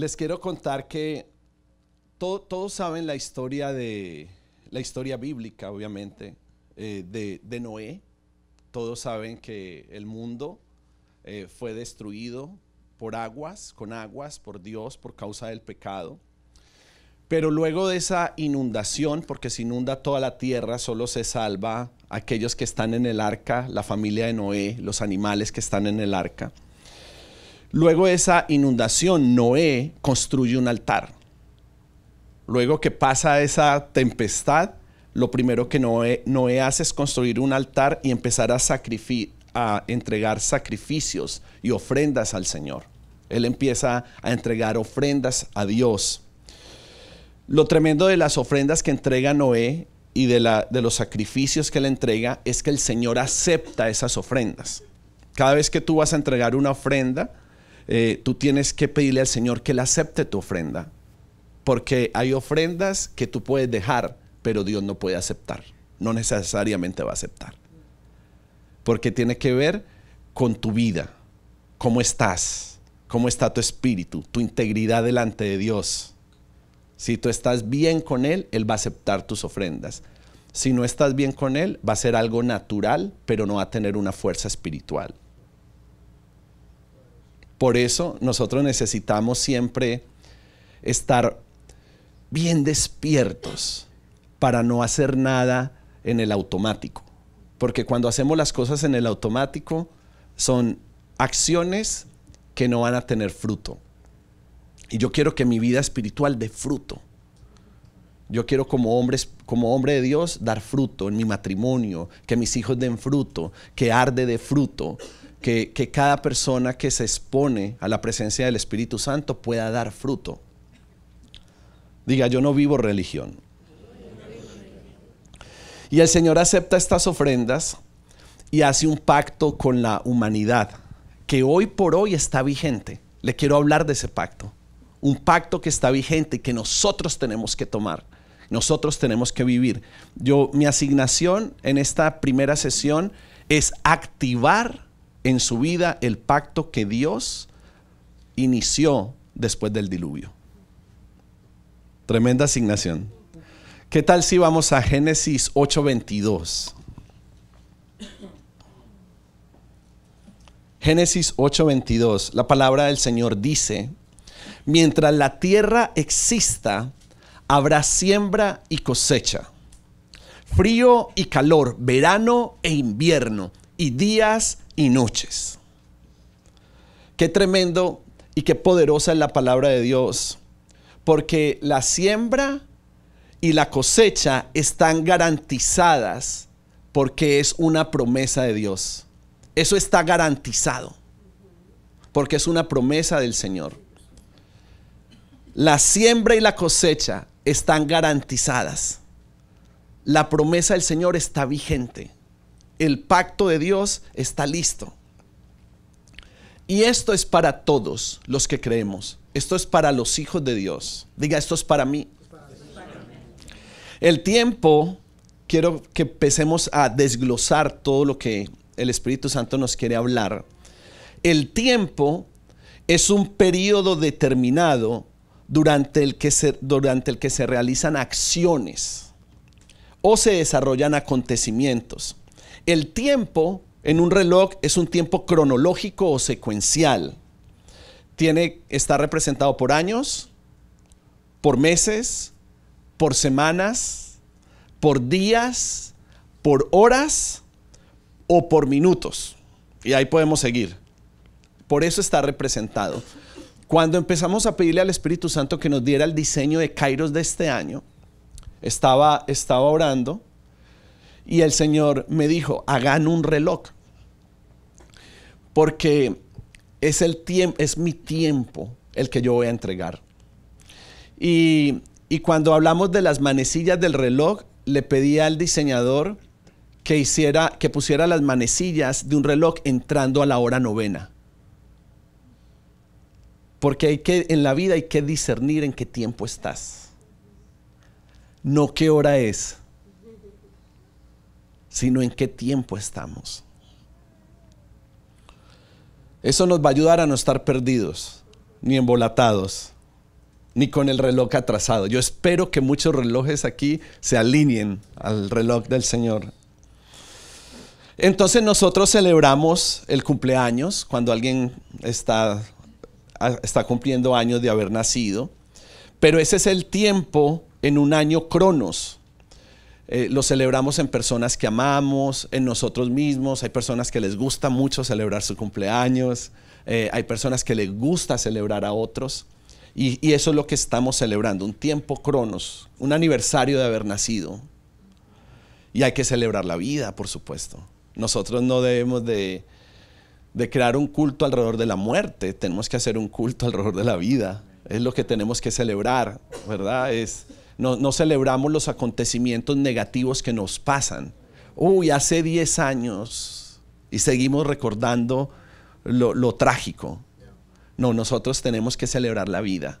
Les quiero contar que todos saben la historia bíblica, obviamente, de Noé. Todos saben que el mundo fue destruido con aguas, por Dios, por causa del pecado. Pero luego de esa inundación, porque se inunda toda la tierra, solo se salva aquellos que están en el arca, la familia de Noé, los animales que están en el arca. Luego de esa inundación, Noé construye un altar. Luego que pasa esa tempestad, lo primero que Noé hace es construir un altar y empezar a entregar sacrificios y ofrendas al Señor. Él empieza a entregar ofrendas a Dios. Lo tremendo de las ofrendas que entrega Noé y de los sacrificios que él entrega es que el Señor acepta esas ofrendas. Cada vez que tú vas a entregar una ofrenda, tú tienes que pedirle al Señor que Él acepte tu ofrenda. Porque hay ofrendas que tú puedes dejar, pero Dios no puede aceptar. No necesariamente va a aceptar. Porque tiene que ver con tu vida. ¿Cómo estás? ¿Cómo está tu espíritu? Tu integridad delante de Dios. Si tú estás bien con Él, Él va a aceptar tus ofrendas. Si no estás bien con Él, va a ser algo natural, pero no va a tener una fuerza espiritual. Por eso nosotros necesitamos siempre estar bien despiertos para no hacer nada en el automático. Porque cuando hacemos las cosas en el automático, son acciones que no van a tener fruto. Y yo quiero que mi vida espiritual dé fruto. Yo quiero como hombre de Dios dar fruto en mi matrimonio, que mis hijos den fruto, que arde de fruto, que cada persona que se expone a la presencia del Espíritu Santo pueda dar fruto. Diga, yo no vivo religión. Y el Señor acepta estas ofrendas y hace un pacto con la humanidad que hoy por hoy está vigente. Le quiero hablar de ese pacto. Un pacto que está vigente y que nosotros tenemos que tomar. Nosotros tenemos que vivir. Mi asignación en esta primera sesión es activar en su vida el pacto que Dios inició después del diluvio. Tremenda asignación. ¿Qué tal si vamos a Génesis 8:22? Génesis 8:22. La palabra del Señor dice: mientras la tierra exista, habrá siembra y cosecha, frío y calor, verano e invierno, y días y noches. Qué tremendo y qué poderosa es la palabra de Dios, porque la siembra y la cosecha están garantizadas porque es una promesa de Dios. Eso está garantizado porque es una promesa del Señor. La siembra y la cosecha están garantizadas. La promesa del Señor está vigente. El pacto de Dios está listo. Y esto es para todos los que creemos. Esto es para los hijos de Dios. Diga, esto es para mí. El tiempo, quiero que empecemos a desglosar todo lo que el Espíritu Santo nos quiere hablar. El tiempo es un periodo determinado durante el que se realizan acciones o se desarrollan acontecimientos. El tiempo en un reloj es un tiempo cronológico o secuencial. Está representado por años, por meses, por semanas, por días, por horas o por minutos. Y ahí podemos seguir. Por eso está representado. Cuando empezamos a pedirle al Espíritu Santo que nos diera el diseño de Kairos de este año, estaba orando y el Señor me dijo, hagan un reloj. Porque es mi tiempo el que yo voy a entregar. Y cuando hablamos de las manecillas del reloj, le pedí al diseñador que pusiera las manecillas de un reloj entrando a la hora 9. Porque en la vida hay que discernir en qué tiempo estás. No qué hora es, sino en qué tiempo estamos. Eso nos va a ayudar a no estar perdidos ni embolatados. ni con el reloj atrasado. Yo espero que muchos relojes aquí se alineen al reloj del Señor. Entonces nosotros celebramos el cumpleaños cuando alguien está cumpliendo años de haber nacido, pero ese es el tiempo en un año cronos. Lo celebramos en personas que amamos, en nosotros mismos. Hay personas que les gusta mucho celebrar su cumpleaños, hay personas que les gusta celebrar a otros, y eso es lo que estamos celebrando, un tiempo cronos, un aniversario de haber nacido. Y hay que celebrar la vida, por supuesto. Nosotros no debemos de crear un culto alrededor de la muerte, tenemos que hacer un culto alrededor de la vida. Es lo que tenemos que celebrar, ¿verdad? No celebramos los acontecimientos negativos que nos pasan. Uy, hace 10 años y seguimos recordando lo trágico. No, nosotros tenemos que celebrar la vida.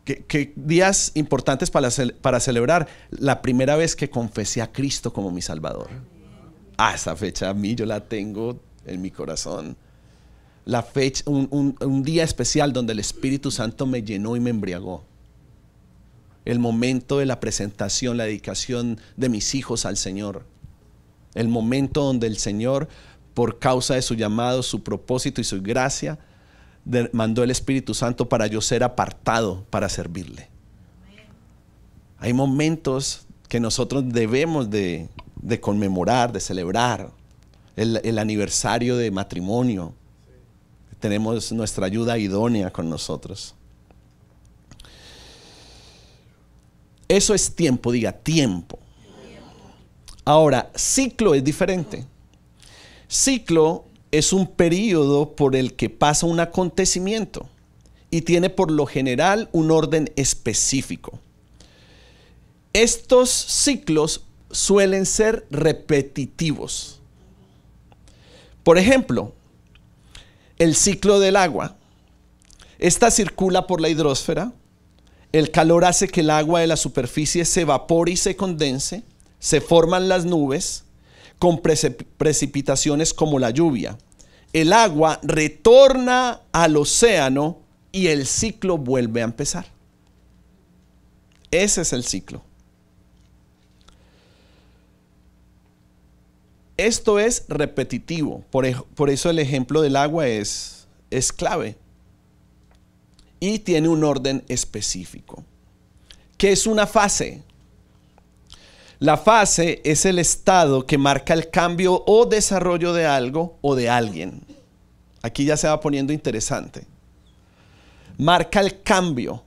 ¿Qué días importantes para celebrar? La primera vez que confesé a Cristo como mi Salvador. Esa fecha a mí yo la tengo en mi corazón. La fecha, un día especial donde el Espíritu Santo me llenó y me embriagó. El momento de la presentación, la dedicación de mis hijos al Señor. El momento donde el Señor, por causa de su llamado, su propósito y su gracia, mandó el Espíritu Santo para yo ser apartado para servirle. Hay momentos que nosotros debemos de conmemorar, de celebrar. El aniversario de matrimonio. Tenemos nuestra ayuda idónea con nosotros. Eso es tiempo, diga tiempo. Ahora, ciclo es diferente. Ciclo es un periodo por el que pasa un acontecimiento y tiene por lo general un orden específico. Estos ciclos suelen ser repetitivos. Por ejemplo, el ciclo del agua. Esta circula por la hidrosfera. El calor hace que el agua de la superficie se evapore y se condense. Se forman las nubes con precipitaciones como la lluvia. El agua retorna al océano y el ciclo vuelve a empezar. Ese es el ciclo. Esto es repetitivo, por eso el ejemplo del agua es clave y tiene un orden específico. ¿Qué es una fase? La fase es el estado que marca el cambio o desarrollo de algo o de alguien. Aquí ya se va poniendo interesante. Marca el cambio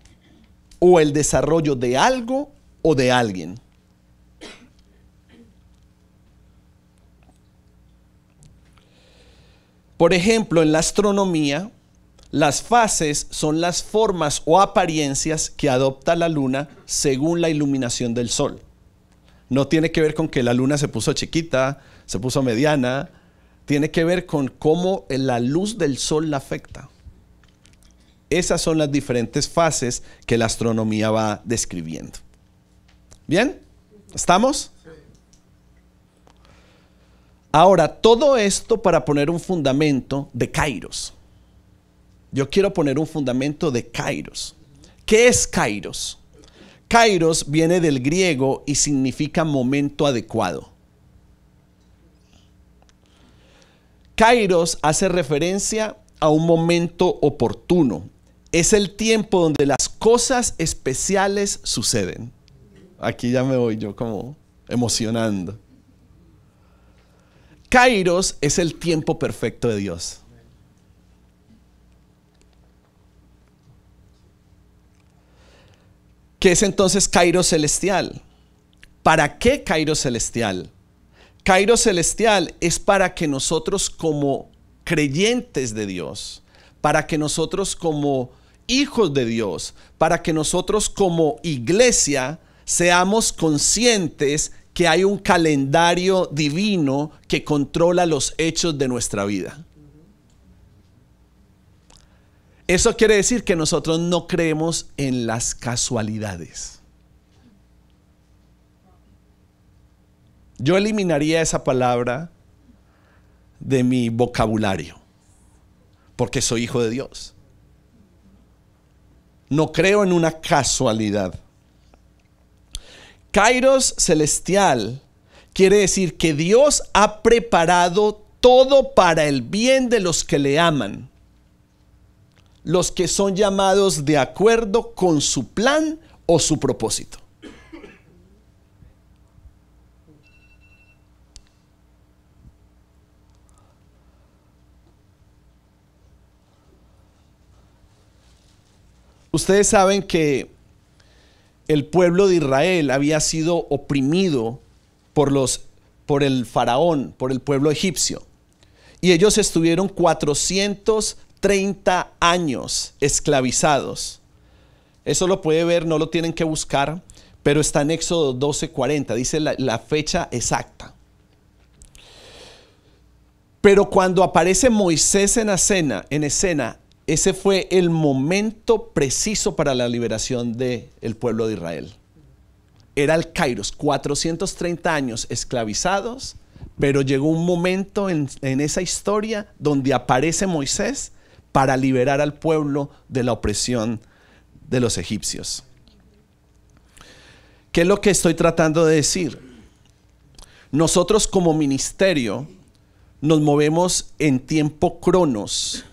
o el desarrollo de algo o de alguien. Por ejemplo, en la astronomía, las fases son las formas o apariencias que adopta la luna según la iluminación del sol. No tiene que ver con que la luna se puso chiquita, se puso mediana. Tiene que ver con cómo la luz del sol la afecta. Esas son las diferentes fases que la astronomía va describiendo. ¿Bien? ¿Estamos? Ahora, todo esto para poner un fundamento de Kairos. Yo quiero poner un fundamento de Kairos. ¿Qué es Kairos? Kairos viene del griego y significa momento adecuado. Kairos hace referencia a un momento oportuno. Es el tiempo donde las cosas especiales suceden. Aquí ya me voy yo como emocionando. Kairos es el tiempo perfecto de Dios. ¿Qué es entonces Kairos celestial? ¿Para qué Kairos celestial? Kairos celestial es para que nosotros como creyentes de Dios, para que nosotros como hijos de Dios, para que nosotros como iglesia seamos conscientes que hay un calendario divino que controla los hechos de nuestra vida. Eso quiere decir que nosotros no creemos en las casualidades. Yo eliminaría esa palabra de mi vocabulario, porque soy hijo de Dios. No creo en una casualidad. Kairos celestial quiere decir que Dios ha preparado todo para el bien de los que le aman, los que son llamados de acuerdo con su plan o su propósito. Ustedes saben que el pueblo de Israel había sido oprimido por el faraón, por el pueblo egipcio. Y ellos estuvieron 430 años esclavizados. Eso lo puede ver, no lo tienen que buscar, pero está en Éxodo 12:40, dice la fecha exacta. Pero cuando aparece Moisés en escena, ese fue el momento preciso para la liberación del pueblo de Israel. Era el Kairos, 430 años esclavizados, pero llegó un momento en esa historia donde aparece Moisés para liberar al pueblo de la opresión de los egipcios. ¿Qué es lo que estoy tratando de decir? Nosotros como ministerio nos movemos en tiempo cronos.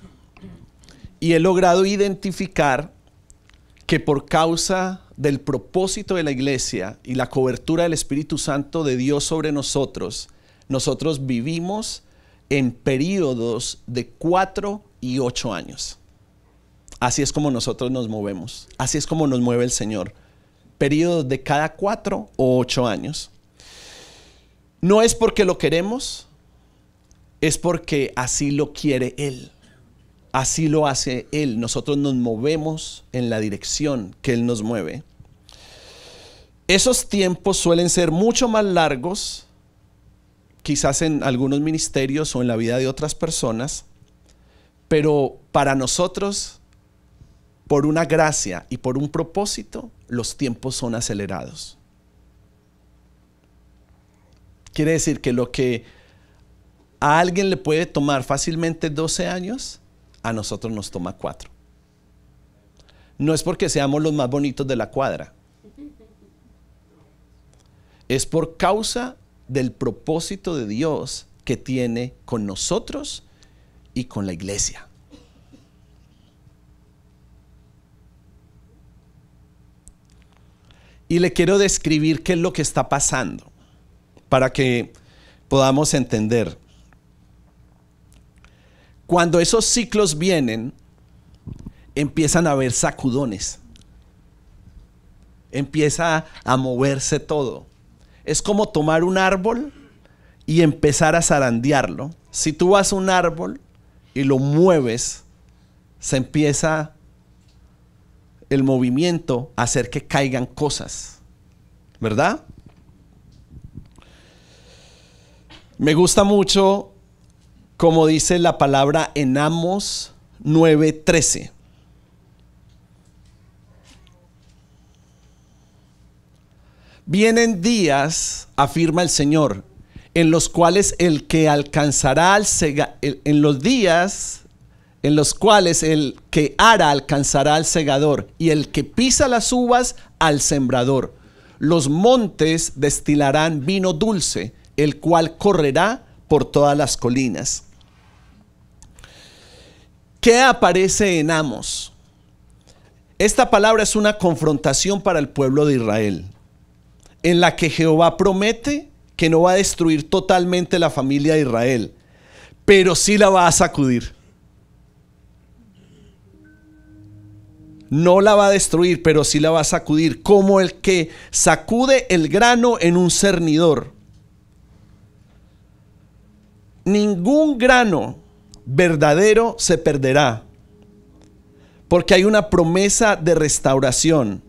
Y he logrado identificar que por causa del propósito de la iglesia y la cobertura del Espíritu Santo de Dios sobre nosotros, nosotros vivimos en periodos de 4 y 8 años. Así es como nosotros nos movemos. Así es como nos mueve el Señor. Periodos de cada 4 o 8 años. No es porque lo queremos, es porque así lo quiere Él. Así lo hace Él. Nosotros nos movemos en la dirección que Él nos mueve. Esos tiempos suelen ser mucho más largos, quizás en algunos ministerios o en la vida de otras personas, pero para nosotros, por una gracia y por un propósito, los tiempos son acelerados. Quiere decir que lo que a alguien le puede tomar fácilmente 12 años, a nosotros nos toma 4. No es porque seamos los más bonitos de la cuadra. Es por causa del propósito de Dios que tiene con nosotros y con la iglesia. Y le quiero describir qué es lo que está pasando para que podamos entender. Cuando esos ciclos vienen, empiezan a haber sacudones. Empieza a moverse todo. Es como tomar un árbol y empezar a zarandearlo. Si tú vas a un árbol y lo mueves, se empieza el movimiento a hacer que caigan cosas, ¿verdad? Me gusta mucho como dice la palabra en Amós 9:13. Vienen días, afirma el Señor, en los cuales el que alcanzará en los días en los cuales el que ara alcanzará al segador y el que pisa las uvas al sembrador. Los montes destilarán vino dulce, el cual correrá por todas las colinas. ¿Qué aparece en Amós? Esta palabra es una confrontación para el pueblo de Israel, en la que Jehová promete que no va a destruir totalmente la familia de Israel, pero sí la va a sacudir. No la va a destruir, pero sí la va a sacudir, como el que sacude el grano en un cernidor. Ningún grano verdadero se perderá, porque hay una promesa de restauración.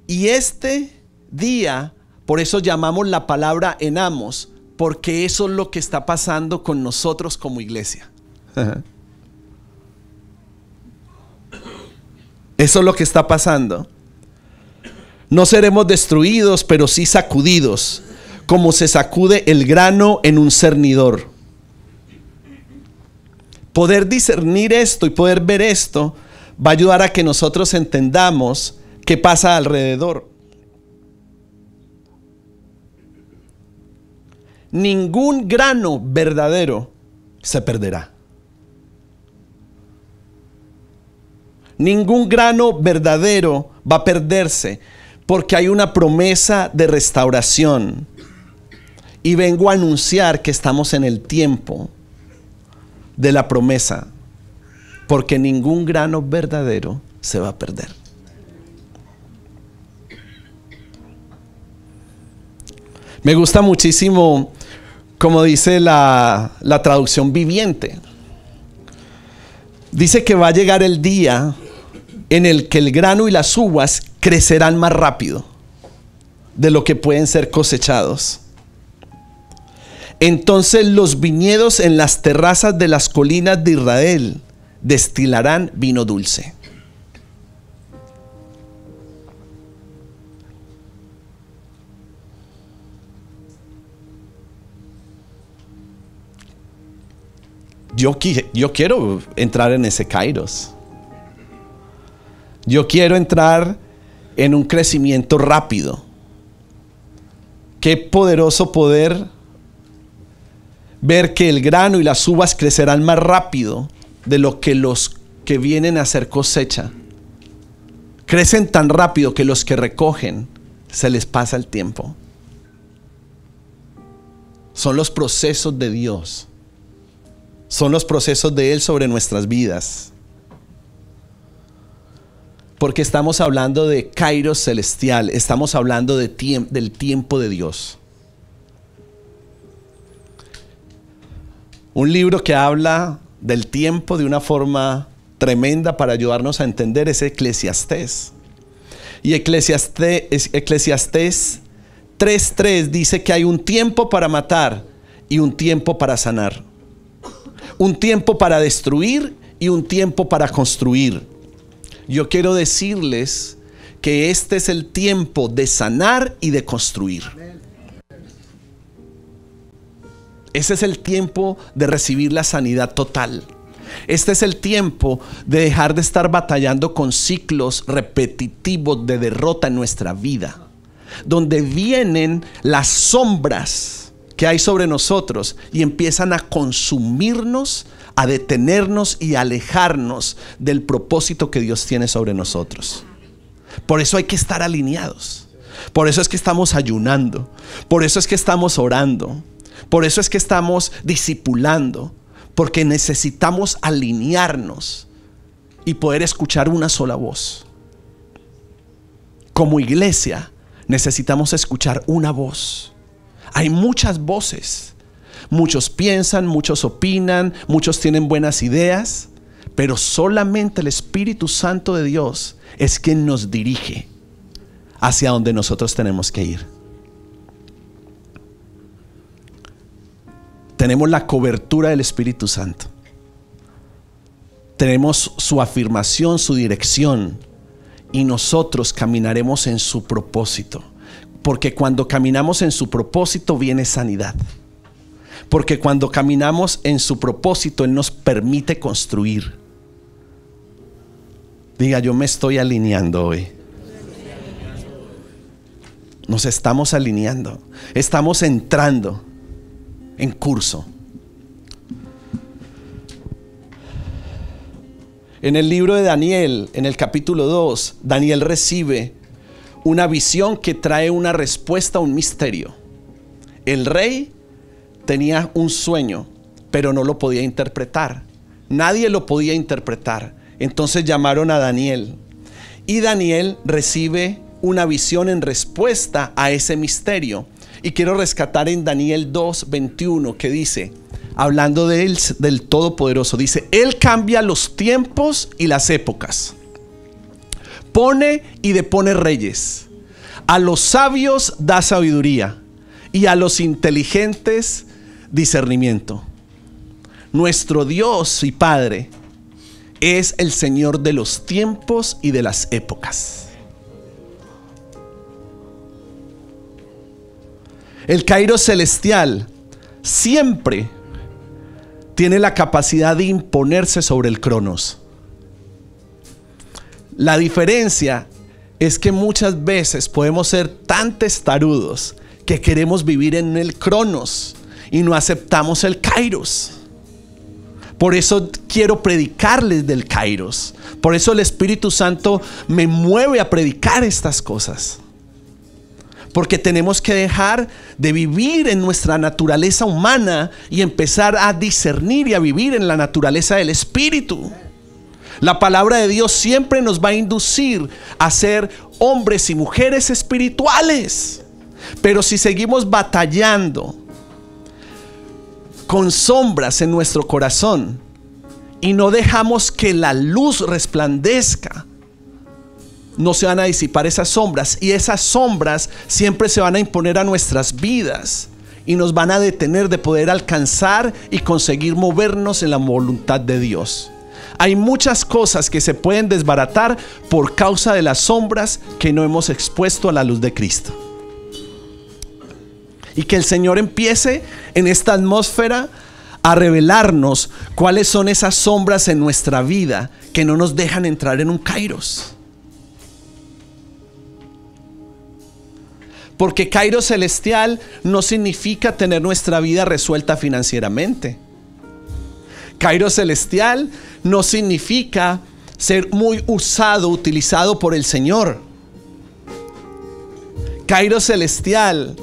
Y este día, por eso llamamos la palabra en Amós, porque eso es lo que está pasando con nosotros como iglesia. Eso es lo que está pasando. No seremos destruidos, pero sí sacudidos, como se sacude el grano en un cernidor. Poder discernir esto y poder ver esto va a ayudar a que nosotros entendamos qué pasa alrededor. Ningún grano verdadero se perderá. Ningún grano verdadero va a perderse, porque hay una promesa de restauración. Y vengo a anunciar que estamos en el tiempo de la promesa, porque ningún grano verdadero se va a perder. Me gusta muchísimo como dice la traducción viviente. Dice que va a llegar el día en el que el grano y las uvas crecerán más rápido de lo que pueden ser cosechados. Entonces los viñedos en las terrazas de las colinas de Israel destilarán vino dulce. Yo quiero entrar en ese kairos. Yo quiero entrar en un crecimiento rápido. Qué poderoso poder ver que el grano y las uvas crecerán más rápido de lo que los que vienen a hacer cosecha. Crecen tan rápido que los que recogen se les pasa el tiempo. Son los procesos de Dios. Son los procesos de Él sobre nuestras vidas. Porque estamos hablando de kairos celestial. Estamos hablando de del tiempo de Dios. Un libro que habla del tiempo de una forma tremenda para ayudarnos a entender es Eclesiastés. Y Eclesiastés 3:3 dice que hay un tiempo para matar y un tiempo para sanar. Un tiempo para destruir y un tiempo para construir. Yo quiero decirles que este es el tiempo de sanar y de construir. Ese es el tiempo de recibir la sanidad total. Este es el tiempo de dejar de estar batallando con ciclos repetitivos de derrota en nuestra vida, donde vienen las sombras que hay sobre nosotros y empiezan a consumirnos, a detenernos y a alejarnos del propósito que Dios tiene sobre nosotros. Por eso hay que estar alineados. Por eso es que estamos ayunando. Por eso es que estamos orando. Por eso es que estamos discipulando. Porque necesitamos alinearnos y poder escuchar una sola voz. Como iglesia necesitamos escuchar una voz. Hay muchas voces. Muchos piensan, muchos opinan, muchos tienen buenas ideas, pero solamente el Espíritu Santo de Dios es quien nos dirige hacia donde nosotros tenemos que ir. Tenemos la cobertura del Espíritu Santo. Tenemos su afirmación, su dirección, y nosotros caminaremos en su propósito. Porque cuando caminamos en su propósito viene sanidad. Porque cuando caminamos en su propósito Él nos permite construir. Diga, yo me estoy alineando hoy. Nos estamos alineando. Estamos entrando en curso. En el libro de Daniel, en el capítulo 2, Daniel recibe una visión que trae una respuesta a un misterio. El rey tenía un sueño, pero no lo podía interpretar. Nadie lo podía interpretar. Entonces llamaron a Daniel. Y Daniel recibe una visión en respuesta a ese misterio. Y quiero rescatar en Daniel 2:21 que dice, hablando de él, del Todopoderoso, dice: Él cambia los tiempos y las épocas. Pone y depone reyes. A los sabios da sabiduría y a los inteligentes discernimiento. Nuestro Dios y Padre es el Señor de los tiempos y de las épocas. El kairos celestial siempre tiene la capacidad de imponerse sobre el cronos. La diferencia es que muchas veces podemos ser tan testarudos que queremos vivir en el Cronos y no aceptamos el Kairos. Por eso quiero predicarles del Kairos. Por eso el Espíritu Santo me mueve a predicar estas cosas. Porque tenemos que dejar de vivir en nuestra naturaleza humana y empezar a discernir y a vivir en la naturaleza del Espíritu. La palabra de Dios siempre nos va a inducir a ser hombres y mujeres espirituales. Pero si seguimos batallando con sombras en nuestro corazón y no dejamos que la luz resplandezca, no se van a disipar esas sombras, y esas sombras siempre se van a imponer a nuestras vidas y nos van a detener de poder alcanzar y conseguir movernos en la voluntad de Dios. Hay muchas cosas que se pueden desbaratar por causa de las sombras que no hemos expuesto a la luz de Cristo. Y que el Señor empiece en esta atmósfera a revelarnos cuáles son esas sombras en nuestra vida que no nos dejan entrar en un Kairos. Porque Kairos celestial no significa tener nuestra vida resuelta financieramente. Kairos celestial no significa ser muy utilizado por el Señor. Kairos celestial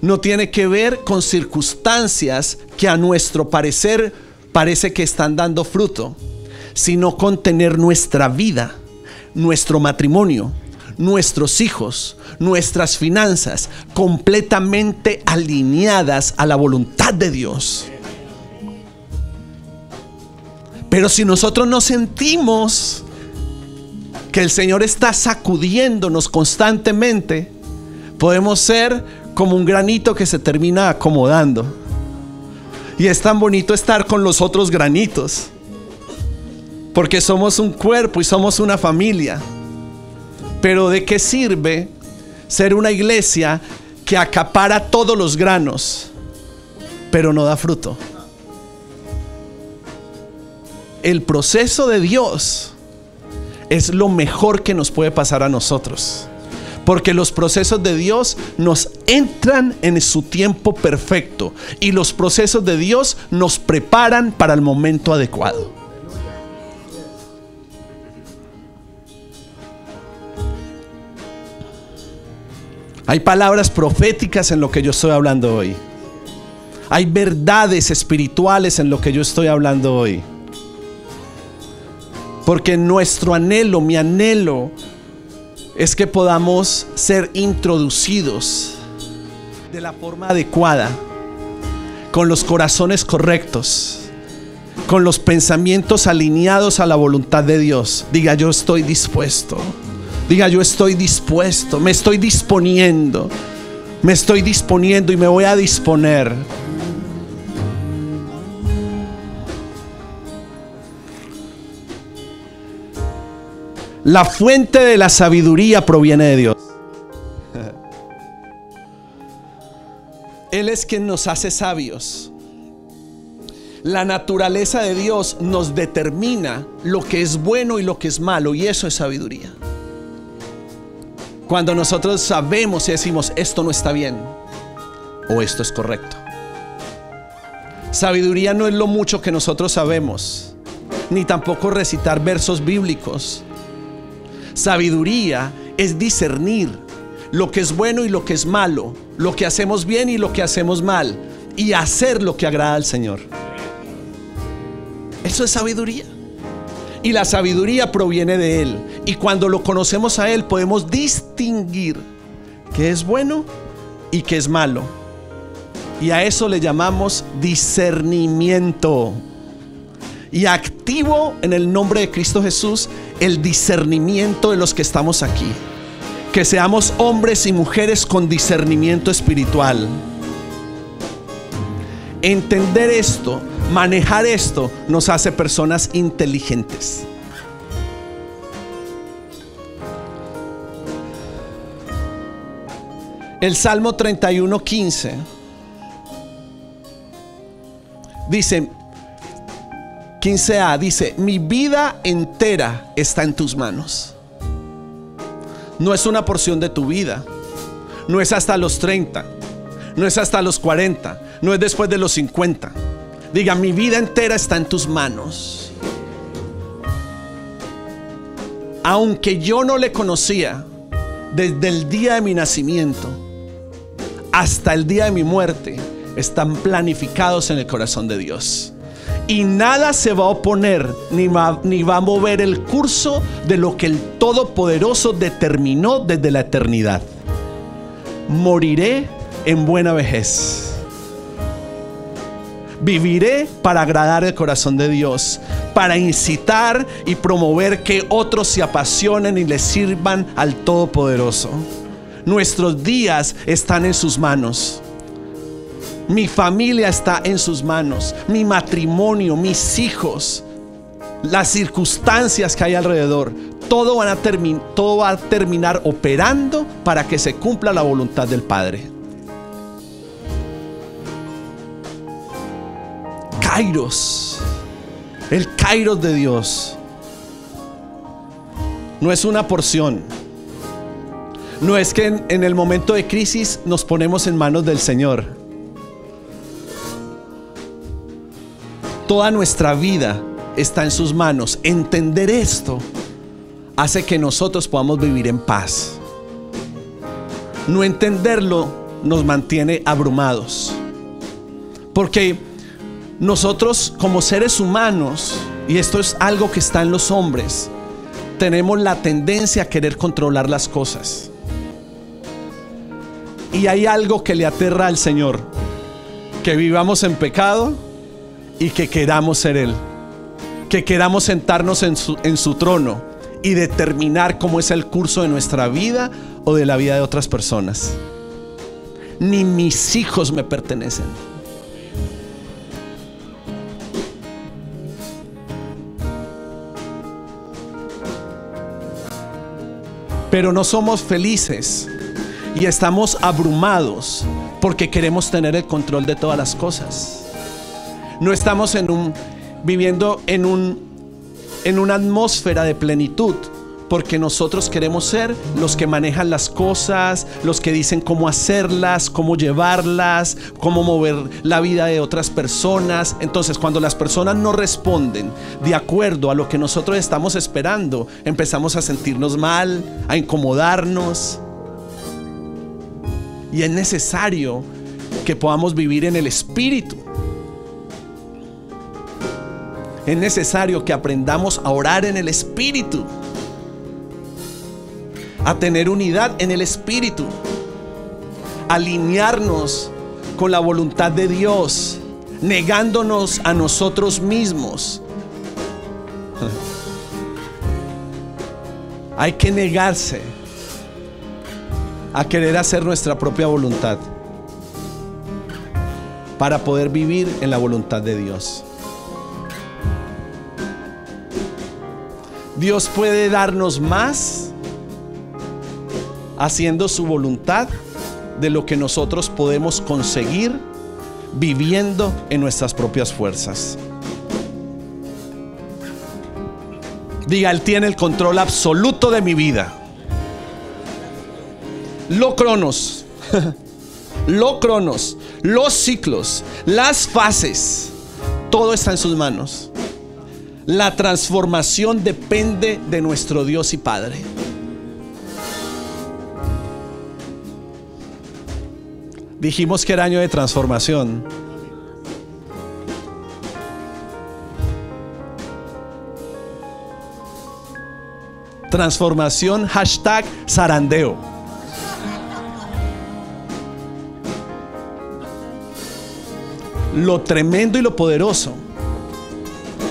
no tiene que ver con circunstancias que a nuestro parecer parece que están dando fruto, sino con tener nuestra vida, nuestro matrimonio, nuestros hijos, nuestras finanzas completamente alineadas a la voluntad de Dios. Pero si nosotros no sentimos que el Señor está sacudiéndonos constantemente, podemos ser como un granito que se termina acomodando. Y es tan bonito estar con los otros granitos, porque somos un cuerpo y somos una familia. Pero ¿de qué sirve ser una iglesia que acapara todos los granos, pero no da fruto? El proceso de Dios es lo mejor que nos puede pasar a nosotros, porque los procesos de Dios nos entran en su tiempo perfecto, y los procesos de Dios nos preparan para el momento adecuado. Hay palabras proféticas en lo que yo estoy hablando hoy. Hay verdades espirituales en lo que yo estoy hablando hoy. Porque nuestro anhelo, mi anhelo, es que podamos ser introducidos de la forma adecuada, con los corazones correctos, con los pensamientos alineados a la voluntad de Dios. Diga: yo estoy dispuesto. Diga: yo estoy dispuesto. Me estoy disponiendo. Me estoy disponiendo y me voy a disponer. La fuente de la sabiduría proviene de Dios. Él es quien nos hace sabios. La naturaleza de Dios nos determina lo que es bueno y lo que es malo, y eso es sabiduría. Cuando nosotros sabemos y decimos: esto no está bien o esto es correcto. Sabiduría no es lo mucho que nosotros sabemos, ni tampoco recitar versos bíblicos. Sabiduría es discernir lo que es bueno y lo que es malo, lo que hacemos bien y lo que hacemos mal, y hacer lo que agrada al Señor. Eso es sabiduría. Y la sabiduría proviene de Él. Y cuando lo conocemos a Él, podemos distinguir qué es bueno y qué es malo. Y a eso le llamamos discernimiento. Y activo en el nombre de Cristo Jesús el discernimiento de los que estamos aquí. Que seamos hombres y mujeres con discernimiento espiritual. Entender esto, manejar esto, nos hace personas inteligentes. El Salmo 31:15 dice: 15a dice: mi vida entera está en tus manos. No es una porción de tu vida, no es hasta los 30, no es hasta los 40, no es después de los 50. Diga: mi vida entera está en tus manos. Aunque yo no le conocía desde el día de mi nacimiento hasta el día de mi muerte, están planificados en el corazón de Dios. Y nada se va a oponer ni va a mover el curso de lo que el Todopoderoso determinó desde la eternidad. Moriré en buena vejez. Viviré para agradar el corazón de Dios, para incitar y promover que otros se apasionen y le sirvan al Todopoderoso. Nuestros días están en sus manos. Mi familia está en sus manos. Mi matrimonio, mis hijos, las circunstancias que hay alrededor, todo va a terminar operando para que se cumpla la voluntad del Padre. Kairos, el Kairos de Dios no es una porción. No es que en el momento de crisis nos ponemos en manos del Señor. Toda nuestra vida está en sus manos. Entender esto hace que nosotros podamos vivir en paz. No entenderlo nos mantiene abrumados, porque nosotros como seres humanos, y esto es algo que está en los hombres, tenemos la tendencia a querer controlar las cosas. Y hay algo que le aterra al Señor: que vivamos en pecado y que queramos ser Él, que queramos sentarnos en su trono y determinar cómo es el curso de nuestra vida o de la vida de otras personas. Ni mis hijos me pertenecen. Pero no somos felices y estamos abrumados porque queremos tener el control de todas las cosas. No estamos viviendo en una atmósfera de plenitud, porque nosotros queremos ser los que manejan las cosas, los que dicen cómo hacerlas, cómo llevarlas, cómo mover la vida de otras personas. Entonces, cuando las personas no responden de acuerdo a lo que nosotros estamos esperando, empezamos a sentirnos mal, a incomodarnos. Y es necesario que podamos vivir en el Espíritu. Es necesario que aprendamos a orar en el Espíritu, a tener unidad en el Espíritu, alinearnos con la voluntad de Dios, negándonos a nosotros mismos. Hay que negarse a querer hacer nuestra propia voluntad para poder vivir en la voluntad de Dios. Dios puede darnos más haciendo su voluntad de lo que nosotros podemos conseguir viviendo en nuestras propias fuerzas. Diga: Él tiene el control absoluto de mi vida. Lo cronos, los ciclos, las fases, todo está en sus manos. La transformación depende de nuestro Dios y Padre. Dijimos que era año de transformación. Transformación, hashtag zarandeo. Lo tremendo y lo poderoso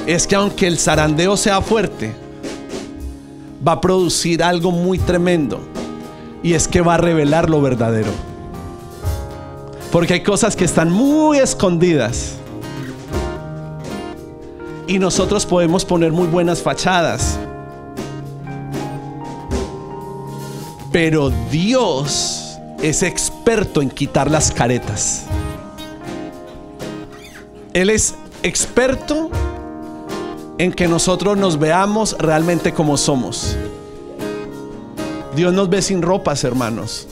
es que aunque el zarandeo sea fuerte, va a producir algo muy tremendo, y es que va a revelar lo verdadero. Porque hay cosas que están muy escondidas y nosotros podemos poner muy buenas fachadas, pero Dios es experto en quitar las caretas. Él es experto en que nosotros nos veamos realmente como somos. Dios nos ve sin ropas, hermanos.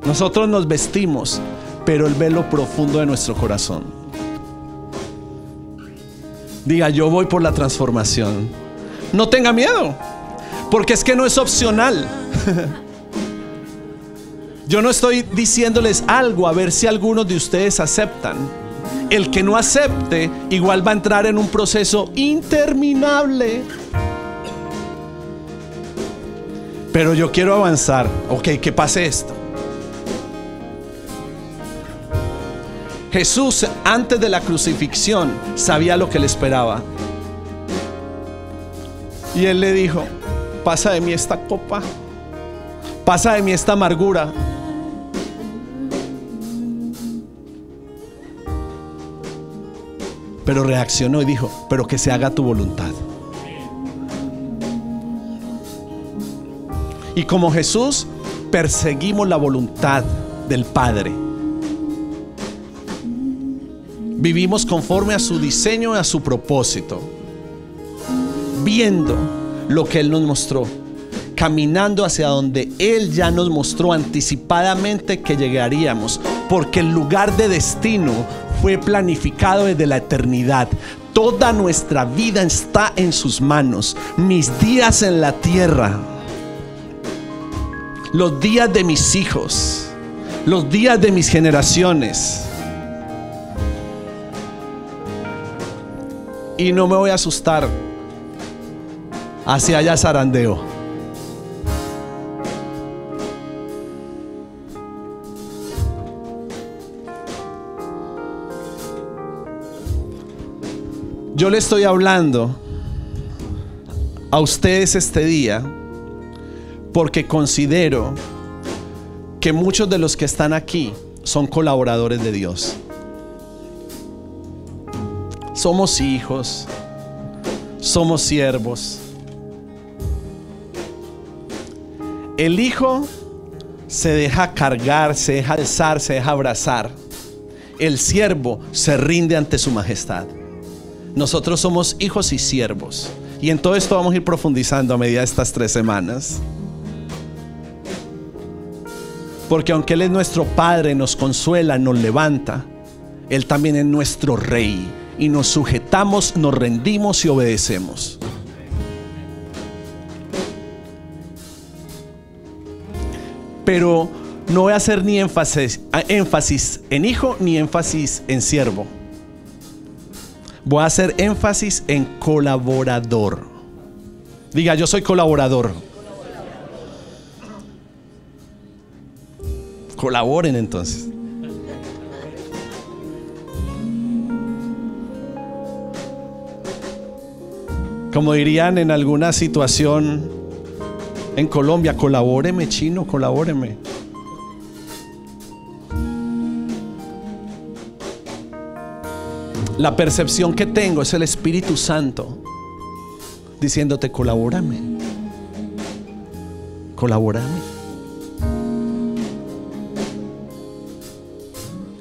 Nosotros nos vestimos, pero Él ve lo profundo de nuestro corazón. Diga: yo voy por la transformación. No tenga miedo, porque es que no es opcional. Yo no estoy diciéndoles algo a ver si algunos de ustedes aceptan. El que no acepte igual va a entrar en un proceso interminable. Pero yo quiero avanzar. Ok, que pase esto. Jesús, antes de la crucifixión, sabía lo que le esperaba. Y Él le dijo: pasa de mí esta copa, pasa de mí esta amargura. Pero reaccionó y dijo: pero que se haga tu voluntad. Y como Jesús, perseguimos la voluntad del Padre. Vivimos conforme a su diseño y a su propósito, viendo lo que Él nos mostró, caminando hacia donde Él ya nos mostró anticipadamente que llegaríamos, porque el lugar de destino fue planificado desde la eternidad. Toda nuestra vida está en sus manos. Mis días en la tierra, los días de mis hijos, los días de mis generaciones. Y no me voy a asustar hacia allá zarandeo. Yo le estoy hablando a ustedes este día porque considero que muchos de los que están aquí son colaboradores de Dios. Somos hijos, somos siervos. El hijo se deja cargar, se deja alzar, se deja abrazar. El siervo se rinde ante su majestad. Nosotros somos hijos y siervos. Y en todo esto vamos a ir profundizando a medida de estas 3 semanas. Porque aunque Él es nuestro Padre, nos consuela, nos levanta, Él también es nuestro Rey. Y nos sujetamos, nos rendimos y obedecemos. Pero no voy a hacer ni énfasis en hijo ni énfasis en siervo. Voy a hacer énfasis en colaborador. Diga: yo soy colaborador. Colaboren entonces. Como dirían en alguna situación en Colombia: colabóreme, chino, colabóreme. La percepción que tengo es el Espíritu Santo diciéndote: colabórame, colabórame.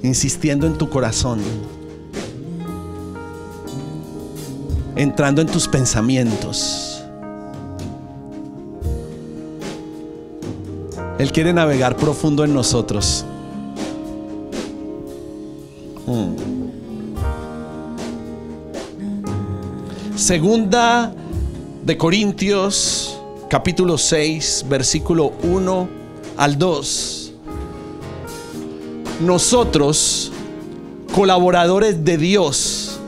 Insistiendo en tu corazón, entrando en tus pensamientos. Él quiere navegar profundo en nosotros. Segunda de Corintios, capítulo 6, versículo 1 al 2. Nosotros, colaboradores de Dios,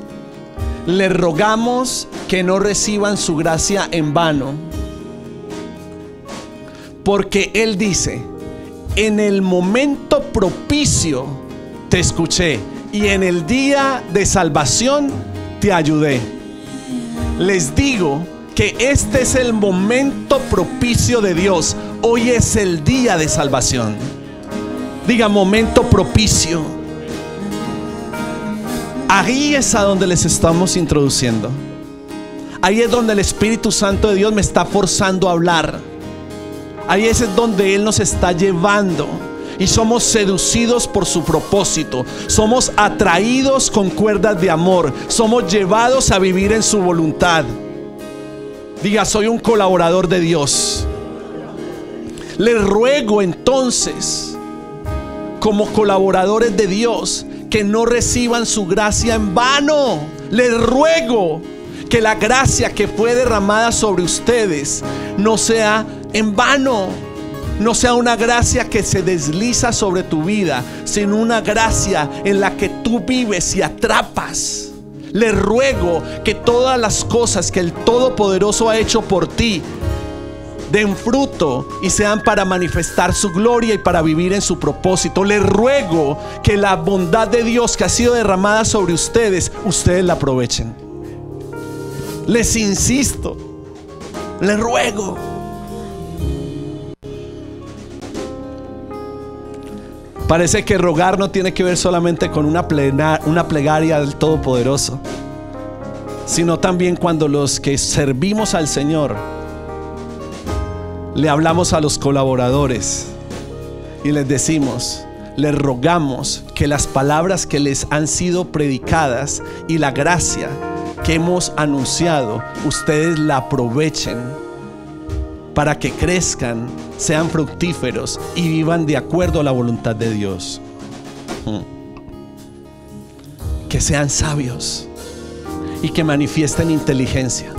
le rogamos que no reciban su gracia en vano, porque Él dice: en el momento propicio te escuché y en el día de salvación te ayudé. Les digo que este es el momento propicio de Dios. Hoy es el día de salvación. Diga: momento propicio. Ahí es a donde les estamos introduciendo. Ahí es donde el Espíritu Santo de Dios me está forzando a hablar. Ahí es donde Él nos está llevando. y somos seducidos por su propósito. Somos atraídos con cuerdas de amor. Somos llevados a vivir en su voluntad. Diga: soy un colaborador de Dios. Les ruego entonces, como colaboradores de Dios, que no reciban su gracia en vano. Les ruego que la gracia que fue derramada sobre ustedes no sea en vano. No sea una gracia que se desliza sobre tu vida, sino una gracia en la que tú vives y atrapas. Les ruego que todas las cosas que el Todopoderoso ha hecho por ti den fruto y sean para manifestar su gloria y para vivir en su propósito. Les ruego que la bondad de Dios que ha sido derramada sobre ustedes, ustedes la aprovechen. Les insisto, les ruego. Parece que rogar no tiene que ver solamente con una plegaria del Todopoderoso, sino también cuando los que servimos al Señor le hablamos a los colaboradores y les decimos, les rogamos que las palabras que les han sido predicadas y la gracia que hemos anunciado, ustedes la aprovechen para que crezcan, sean fructíferos y vivan de acuerdo a la voluntad de Dios. Que sean sabios y que manifiesten inteligencia.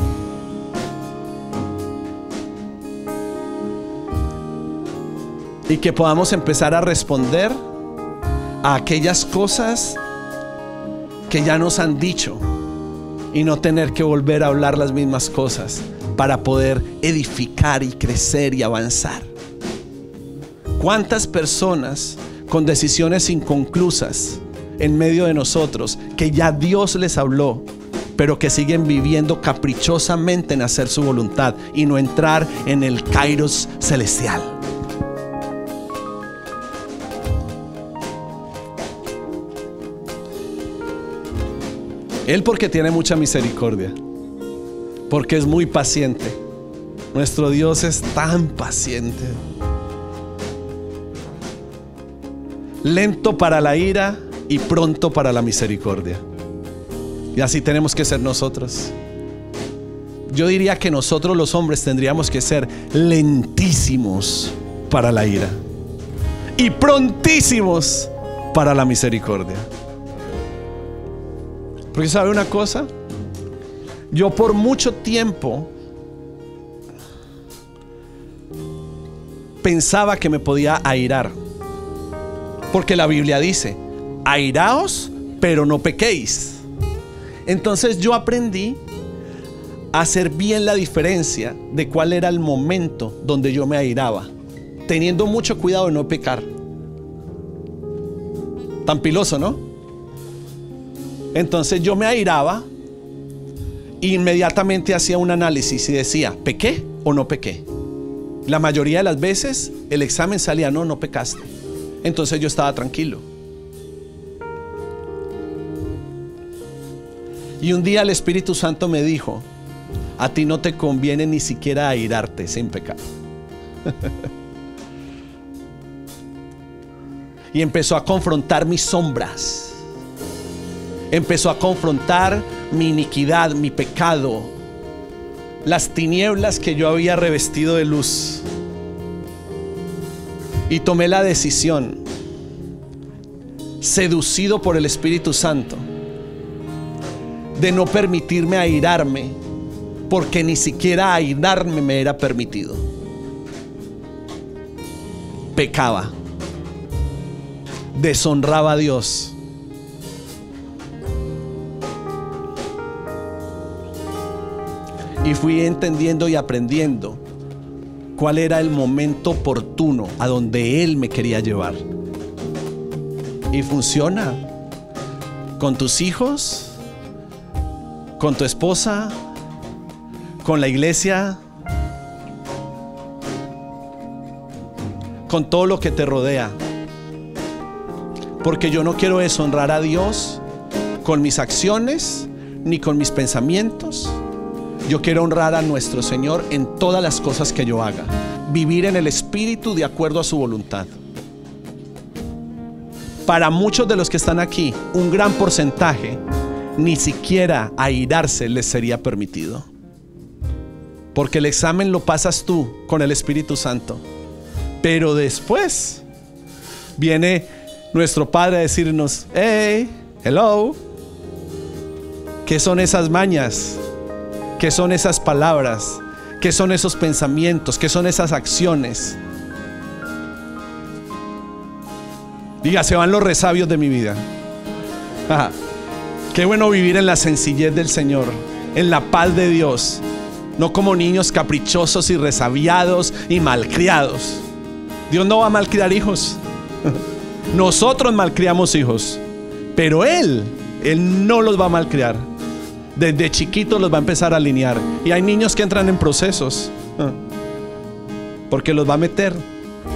Y que podamos empezar a responder a aquellas cosas que ya nos han dicho y no tener que volver a hablar las mismas cosas, para poder edificar y crecer y avanzar. ¿Cuántas personas con decisiones inconclusas en medio de nosotros, que ya Dios les habló, pero que siguen viviendo caprichosamente en hacer su voluntad y no entrar en el kairos celestial? Él, porque tiene mucha misericordia, porque es muy paciente. Nuestro Dios es tan paciente, lento para la ira y pronto para la misericordia. Y así tenemos que ser nosotros. Yo diría que nosotros los hombres tendríamos que ser lentísimos para la ira y prontísimos para la misericordia. Porque ¿sabe una cosa? Yo por mucho tiempo pensaba que me podía airar, porque la Biblia dice: airaos, pero no pequéis. Entonces yo aprendí a hacer bien la diferencia de cuál era el momento donde yo me airaba, teniendo mucho cuidado de no pecar. Tan piloso, ¿no? Entonces yo me airaba, inmediatamente hacía un análisis y decía: ¿pequé o no pequé? La mayoría de las veces el examen salía: no pecaste. Entonces yo estaba tranquilo. Y un día el Espíritu Santo me dijo: a ti no te conviene ni siquiera airarte sin pecar. Y empezó a confrontar mis sombras. Empezó a confrontar mi iniquidad, mi pecado, las tinieblas que yo había revestido de luz. Y tomé la decisión, seducido por el Espíritu Santo, de no permitirme airarme, porque ni siquiera airarme me era permitido. Pecaba, deshonraba a Dios. Y fui entendiendo y aprendiendo cuál era el momento oportuno a donde Él me quería llevar. Y funciona con tus hijos, con tu esposa, con la iglesia, con todo lo que te rodea. Porque yo no quiero deshonrar a Dios con mis acciones ni con mis pensamientos. Yo quiero honrar a nuestro Señor en todas las cosas que yo haga, vivir en el Espíritu de acuerdo a su voluntad. para muchos de los que están aquí, un gran porcentaje, ni siquiera airarse les sería permitido. Porque el examen lo pasas tú con el Espíritu Santo. Pero después viene nuestro Padre a decirnos: hey, hello, ¿qué son esas mañas? ¿Qué son esas palabras? ¿Qué son esos pensamientos? ¿Qué son esas acciones? Diga, se van los resabios de mi vida. Ajá. Qué bueno vivir en la sencillez del Señor, en la paz de Dios, no como niños caprichosos y resabiados y malcriados. Dios no va a malcriar hijos. Nosotros malcriamos hijos, pero Él no los va a malcriar. Desde chiquitos los va a empezar a alinear. Y hay niños que entran en procesos, porque los va a meter.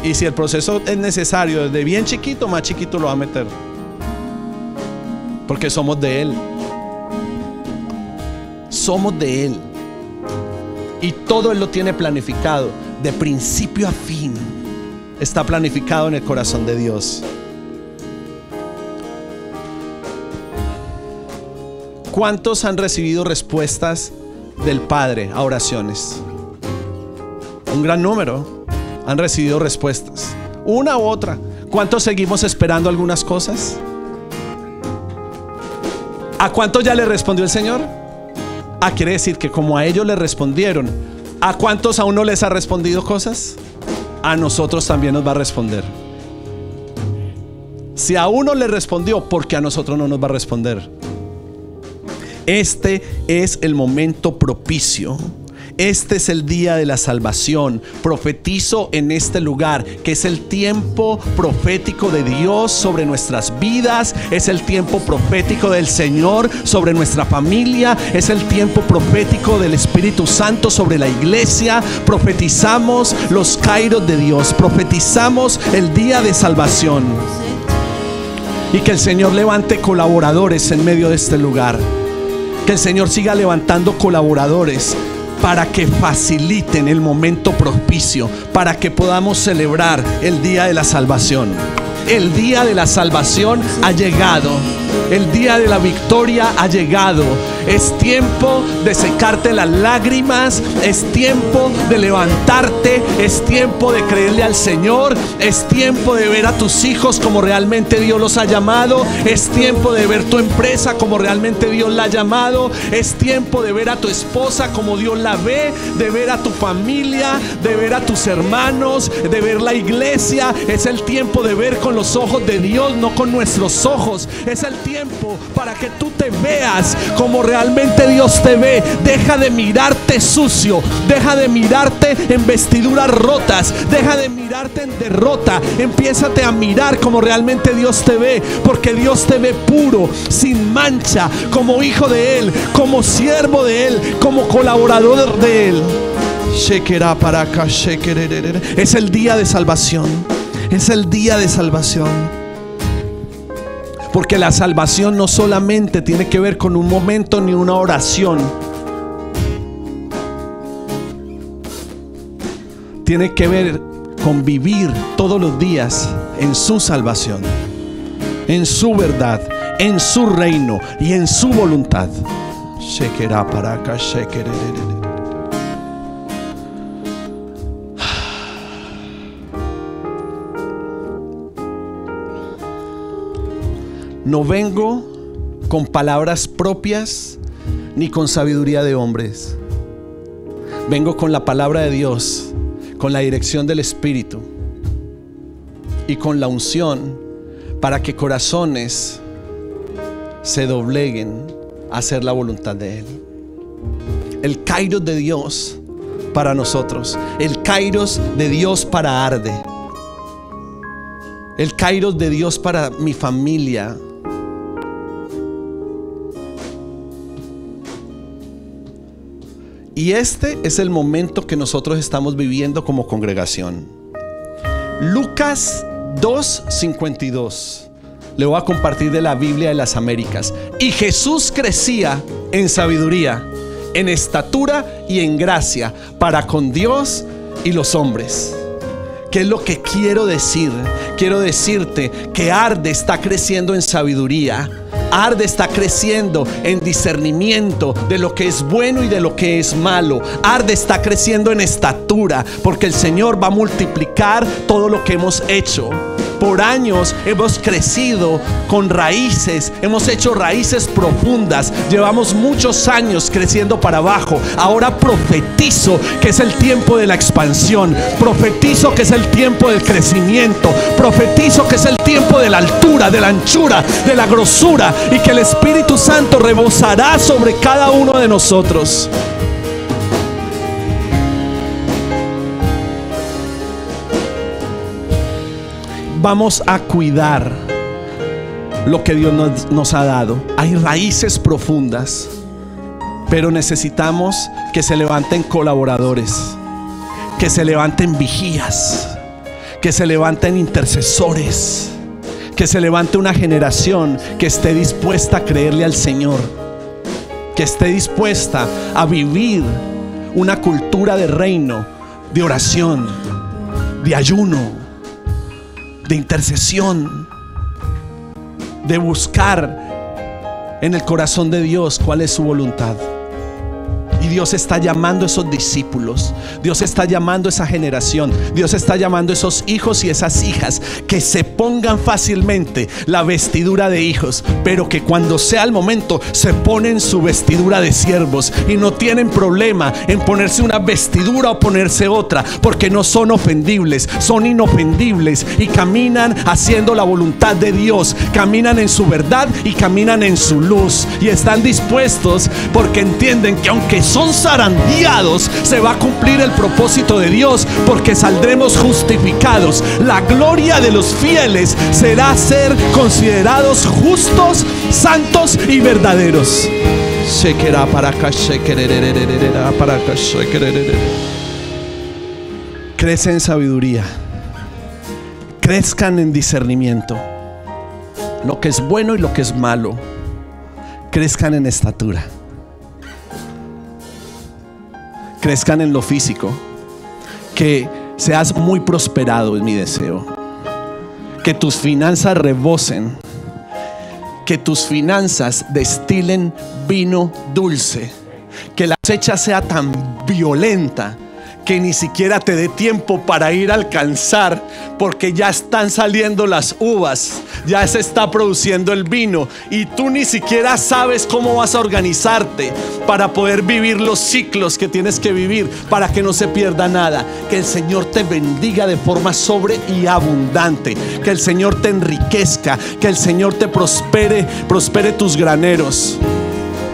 Y si el proceso es necesario, desde bien chiquito, más chiquito lo va a meter. Porque somos de Él. Somos de Él. Y todo Él lo tiene planificado, de principio a fin. Está planificado en el corazón de Dios. ¿Cuántos han recibido respuestas del Padre a oraciones? Un gran número han recibido respuestas, una u otra. ¿Cuántos seguimos esperando algunas cosas? ¿A cuántos ya le respondió el Señor? Quiere decir que como a ellos le respondieron, ¿a cuántos aún no les ha respondido cosas? A nosotros también nos va a responder. Si a uno le respondió, ¿por qué a nosotros no nos va a responder? Este es el momento propicio. Este es el día de la salvación. Profetizo en este lugar que es el tiempo profético de Dios sobre nuestras vidas. Es el tiempo profético del Señor sobre nuestra familia. Es el tiempo profético del Espíritu Santo sobre la iglesia. Profetizamos los kairos de Dios. Profetizamos el día de salvación. Y que el Señor levante colaboradores en medio de este lugar. Que el Señor siga levantando colaboradores para que faciliten el momento propicio, para que podamos celebrar el día de la salvación. El día de la salvación ha llegado. El día de la victoria ha llegado. Es tiempo de secarte las lágrimas. Es tiempo de levantarte. Es tiempo de creerle al Señor. Es tiempo de ver a tus hijos como realmente Dios los ha llamado. Es tiempo de ver tu empresa como realmente Dios la ha llamado. Es tiempo de ver a tu esposa como Dios la ve. De ver a tu familia. De ver a tus hermanos. De ver la iglesia. Es el tiempo de ver con los ojos de Dios, no con nuestros ojos. Es el tiempo para que tú te veas como realmente Dios te ve. Deja de mirarte sucio. Deja de mirarte en vestiduras rotas. Deja de mirarte en derrota. Empiézate a mirar como realmente Dios te ve, porque Dios te ve puro, sin mancha, como hijo de Él, como siervo de Él, como colaborador de Él. Es el día de salvación. Es el día de salvación. Porque la salvación no solamente tiene que ver con un momento ni una oración. Tiene que ver con vivir todos los días en su salvación, en su verdad, en su reino y en su voluntad. No vengo con palabras propias ni con sabiduría de hombres. Vengo con la palabra de Dios, con la dirección del Espíritu y con la unción para que corazones se dobleguen a hacer la voluntad de Él. El kairos de Dios para nosotros, el kairos de Dios para Arde, el kairos de Dios para mi familia. Y este es el momento que nosotros estamos viviendo como congregación. Lucas 2:52. Le voy a compartir de la Biblia de las Américas. Y Jesús crecía en sabiduría, en estatura y en gracia para con Dios y los hombres. ¿Qué es lo que quiero decir? Quiero decirte que Arde está creciendo en sabiduría. Arde está creciendo en discernimiento de lo que es bueno y de lo que es malo. Arde está creciendo en estatura, porque el Señor va a multiplicar todo lo que hemos hecho. Por años hemos crecido con raíces, hemos hecho raíces profundas. Llevamos muchos años creciendo para abajo. Ahora profetizo que es el tiempo de la expansión. Profetizo que es el tiempo del crecimiento. Profetizo que es el tiempo de la altura, de la anchura, de la grosura, y que el Espíritu Santo rebosará sobre cada uno de nosotros. Vamos a cuidar lo que Dios nos ha dado. Hay raíces profundas, pero necesitamos que se levanten colaboradores, que se levanten vigías, que se levanten intercesores, que se levante una generación que esté dispuesta a creerle al Señor, que esté dispuesta a vivir una cultura de reino, de oración, de ayuno, de intercesión, de buscar en el corazón de Dios cuál es su voluntad. Y Dios está llamando a esos discípulos. Dios está llamando a esa generación. Dios está llamando a esos hijos y esas hijas que se pongan fácilmente la vestidura de hijos, pero que cuando sea el momento se ponen su vestidura de siervos y no tienen problema en ponerse una vestidura o ponerse otra, porque no son ofendibles, son inofendibles y caminan haciendo la voluntad de Dios, caminan en su verdad y caminan en su luz, y están dispuestos porque entienden que aunque son zarandeados, se va a cumplir el propósito de Dios, porque saldremos justificados. La gloria de los fieles será ser considerados justos, santos y verdaderos. Crece en sabiduría, crezcan en discernimiento, lo que es bueno y lo que es malo. Crezcan en estatura, crezcan en lo físico, que seas muy prosperado, es mi deseo. Que tus finanzas rebosen, que tus finanzas destilen vino dulce, que la cosecha sea tan violenta que ni siquiera te dé tiempo para ir a alcanzar, porque ya están saliendo las uvas, ya se está produciendo el vino y tú ni siquiera sabes cómo vas a organizarte para poder vivir los ciclos que tienes que vivir para que no se pierda nada. Que el Señor te bendiga de forma sobre y abundante, que el Señor te enriquezca, que el Señor te prospere tus graneros,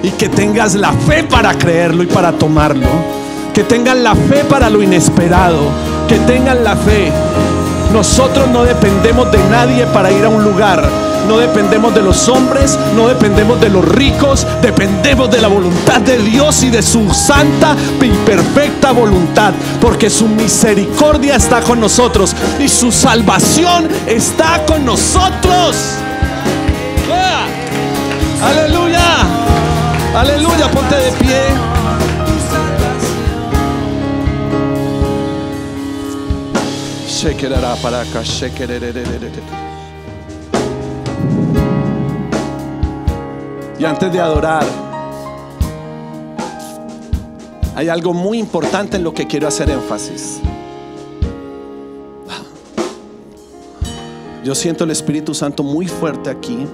y que tengas la fe para creerlo y para tomarlo. Que tengan la fe para lo inesperado, que tengan la fe. Nosotros no dependemos de nadie para ir a un lugar. No dependemos de los hombres, no dependemos de los ricos. Dependemos de la voluntad de Dios y de su santa y perfecta voluntad, porque su misericordia está con nosotros y su salvación está con nosotros. Aleluya, aleluya, ponte de pie. Y antes de adorar, hay algo muy importante en lo que quiero hacer énfasis. Yo siento el Espíritu Santo muy fuerte aquí,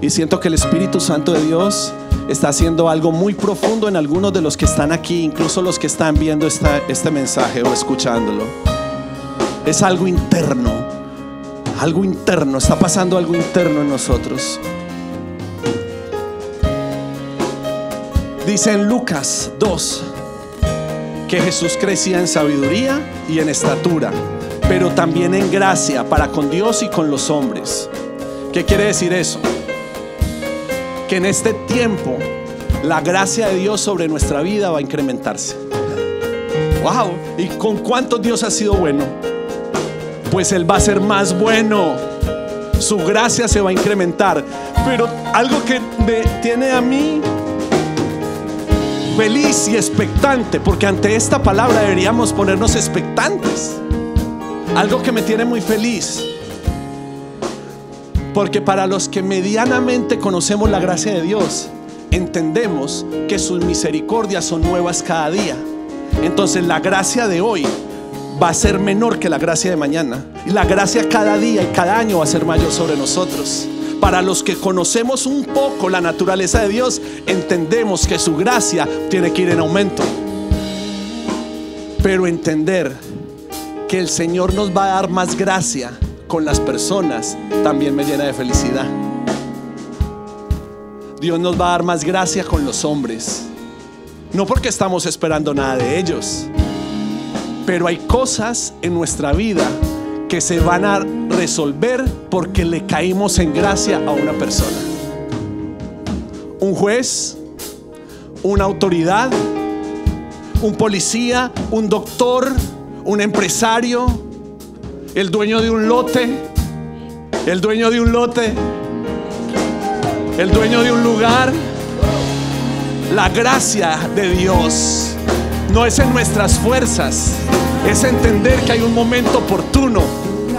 y siento que el Espíritu Santo de Dios está haciendo algo muy profundo en algunos de los que están aquí, incluso los que están viendo este mensaje o escuchándolo. Es algo interno, está pasando algo interno en nosotros. Dice en Lucas 2 que Jesús crecía en sabiduría y en estatura, pero también en gracia para con Dios y con los hombres. ¿Qué quiere decir eso? Que en este tiempo la gracia de Dios sobre nuestra vida va a incrementarse. ¡Wow! ¿Y con cuántos Dios ha sido bueno? Pues Él va a ser más bueno. Su gracia se va a incrementar. Pero algo que me tiene a mí feliz y expectante, porque ante esta palabra deberíamos ponernos expectantes. Algo que me tiene muy feliz, porque para los que medianamente conocemos la gracia de Dios, entendemos que sus misericordias son nuevas cada día. Entonces la gracia de hoy va a ser menor que la gracia de mañana, y la gracia cada día y cada año va a ser mayor sobre nosotros. Para los que conocemos un poco la naturaleza de Dios, entendemos que su gracia tiene que ir en aumento. Pero entender que el Señor nos va a dar más gracia con las personas también me llena de felicidad. Dios nos va a dar más gracia con los hombres, no porque estamos esperando nada de ellos, pero hay cosas en nuestra vida que se van a resolver porque le caímos en gracia a una persona. Un juez, una autoridad, un policía, un doctor, un empresario, el dueño de un lote, el dueño de un lote, el dueño de un lugar. La gracia de Dios no es en nuestras fuerzas, es entender que hay un momento oportuno.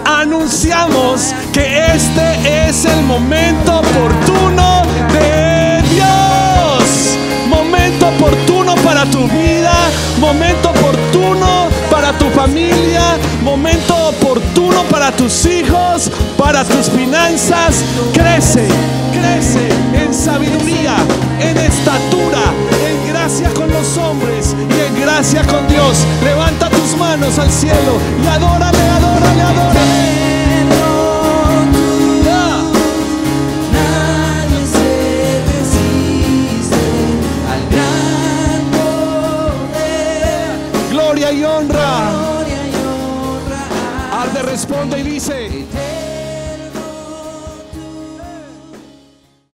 Anunciamos que este es el momento oportuno de Dios. Momento oportuno para tu vida, momento oportuno para tu familia, momento oportuno para tus hijos, para tus finanzas. Crece, crece en sabiduría, en estatura, en gracia con los hombres y en gracia con Dios. Levanta tus manos al cielo y adórale, adórale, adórale. Gloria y honra. Arde responde y dice: